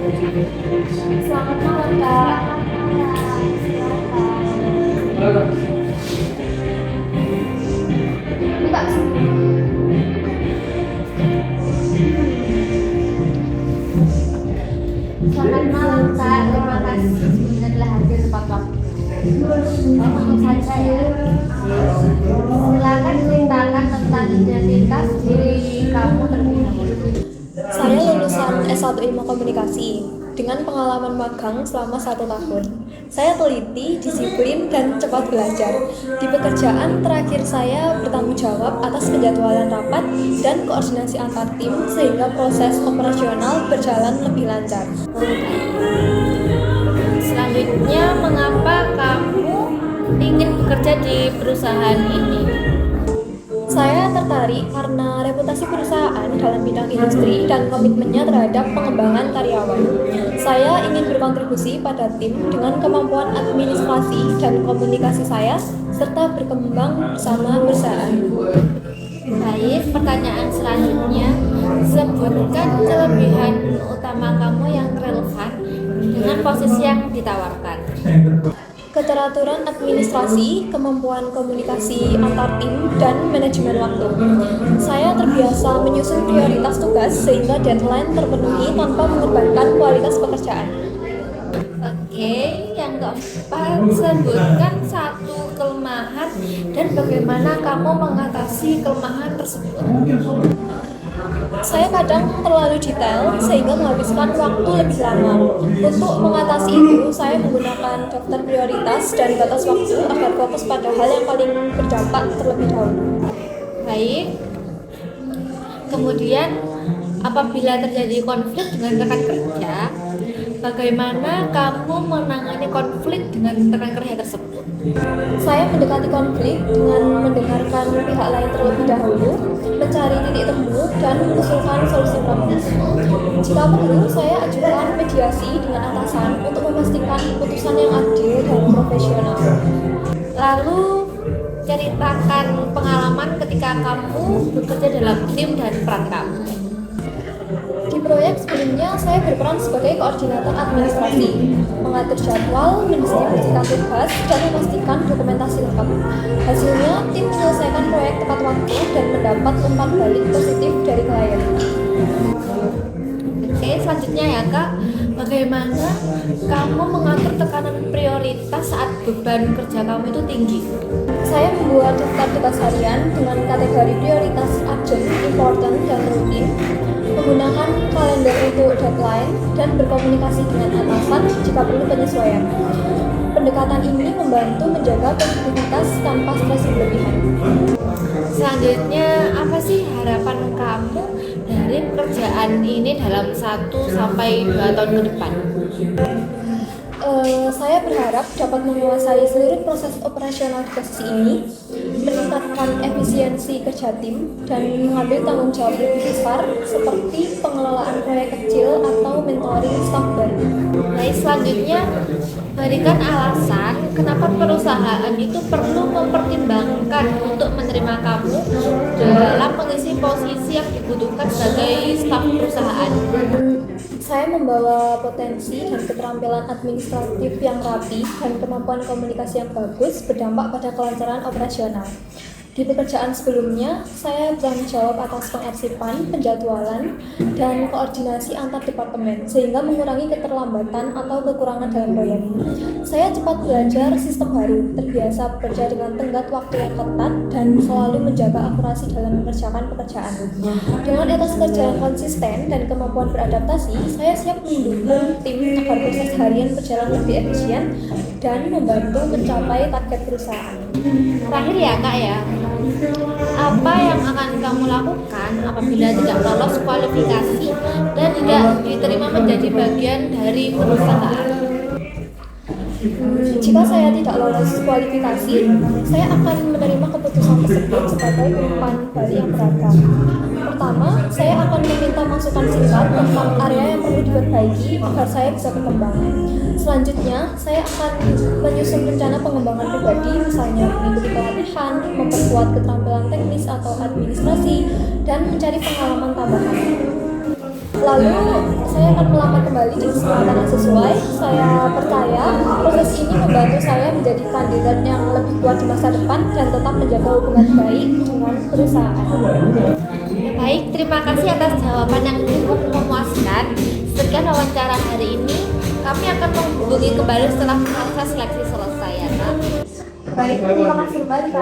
Selamat malam, Kak. Ini Kak. Selamat malam, Kak. Terima kasih sudah telah hadir tepat waktu. Langsung saja ya. Silakan ceritakan tentang identitas diri kamu terlebih dahulu. Saya lulusan S1 Ilmu Komunikasi dengan pengalaman magang selama 1 tahun. Saya teliti, disiplin, dan cepat belajar. Di pekerjaan terakhir saya bertanggung jawab atas penjadwalan rapat dan koordinasi antar tim sehingga proses operasional berjalan lebih lancar. Selanjutnya, mengapa kamu ingin bekerja di perusahaan ini? Saya tertarik karena reputasi perusahaan dalam bidang industri dan komitmennya terhadap pengembangan karyawan. Saya ingin berkontribusi pada tim dengan kemampuan administrasi dan komunikasi saya, serta berkembang bersama perusahaan. Baik, pertanyaan selanjutnya, sebutkan kelebihan utama kamu yang relevan dengan posisi yang ditawarkan. Keteraturan administrasi, kemampuan komunikasi antar tim, dan manajemen waktu. Saya terbiasa menyusun prioritas tugas sehingga deadline terpenuhi tanpa mengorbankan kualitas pekerjaan. Oke, yang keempat, sebutkan satu kelemahan dan bagaimana kamu mengatasi kelemahan tersebut. Saya kadang terlalu detail sehingga menghabiskan waktu lebih lama. Untuk mengatasi itu, saya menggunakan daftar prioritas dan batas waktu agar fokus pada hal yang paling berdampak terlebih dahulu. Baik. Kemudian, apabila terjadi konflik dengan rekan kerja, bagaimana kamu menangani konflik dengan rekan kerja tersebut? Saya mendekati konflik dengan mendengarkan pihak lain terlebih dahulu, mencari titik temu, dan mengusulkan solusi praktis. Jika perlu, saya ajukan mediasi dengan atasan untuk memastikan keputusan yang adil dan profesional. Lalu, ceritakan pengalaman ketika kamu bekerja dalam tim dan peran kamu. Di proyek sebelumnya, saya berperan sebagai koordinator administrasi, mengatur jadwal, mendistribusikan tugas, dan memastikan dokumentasi lengkap. Hasilnya, tim menyelesaikan proyek tepat waktu dan mendapat umpan balik positif dari klien. Oke, selanjutnya ya Kak, bagaimana kamu mengatur tekanan prioritas saat beban kerja kamu itu tinggi? Saya membuat daftar tugas harian dengan kategori prioritas urgent, important, dan rutin, menggunakan kalender untuk deadline, dan berkomunikasi dengan atasan jika perlu penyesuaian. Pendekatan ini membantu menjaga produktivitas tanpa stres berlebihan. Selanjutnya, apa sih harapan kamu dari pekerjaan ini dalam 1-2 tahun ke depan? Saya berharap dapat menguasai seluruh proses operasional di posisi ini, meningkatkan efisiensi kerja tim, dan mengambil tanggung jawab lebih besar seperti pengelolaan proyek kecil atau mentoring staf baru. Baik, selanjutnya berikan alasan kenapa perusahaan itu perlu mempertimbangkan untuk menerima kamu dalam mengisi posisi yang dibutuhkan sebagai staf perusahaan. Saya membawa potensi dan keterampilan administratif yang rapi dan kemampuan komunikasi yang bagus berdampak pada kelancaran operasional. Di pekerjaan sebelumnya, saya bertanggung jawab atas pengarsipan, penjadwalan, dan koordinasi antar departemen, sehingga mengurangi keterlambatan atau kekurangan dalam proyek. Saya cepat belajar sistem baru, terbiasa bekerja dengan tenggat waktu yang ketat, dan selalu menjaga akurasi dalam mengerjakan pekerjaan. Dengan etos kerja yang konsisten dan kemampuan beradaptasi, saya siap mendukung tim agar proses harian berjalan lebih efisien dan membantu mencapai target perusahaan. Terakhir ya Kak ya, apa yang akan kamu lakukan apabila tidak lolos kualifikasi dan tidak diterima menjadi bagian dari perusahaan? Jika saya tidak lolos kualifikasi, saya akan menerima keputusan tersebut sebagai umpan balik yang beragam. Pertama, saya akan meminta masukan singkat tentang area yang perlu diperbaiki agar saya bisa berkembang. Selanjutnya, saya akan menyusun rencana pengembangan pribadi, misalnya mengikuti pelatihan, memperkuat keterampilan teknis atau administrasi, dan mencari pengalaman tambahan. Lalu, saya akan melamar kembali di kesempatan yang sesuai. Saya percaya proses ini membantu saya menjadi kandidat yang lebih kuat di masa depan dan tetap menjaga hubungan baik dengan perusahaan. Ya, baik, terima kasih atas jawaban yang cukup memuaskan. Sekian wawancara hari ini. Kami akan menghubungi kembali setelah proses seleksi selesai ya, Kak. Baik, terima kasih Mbak.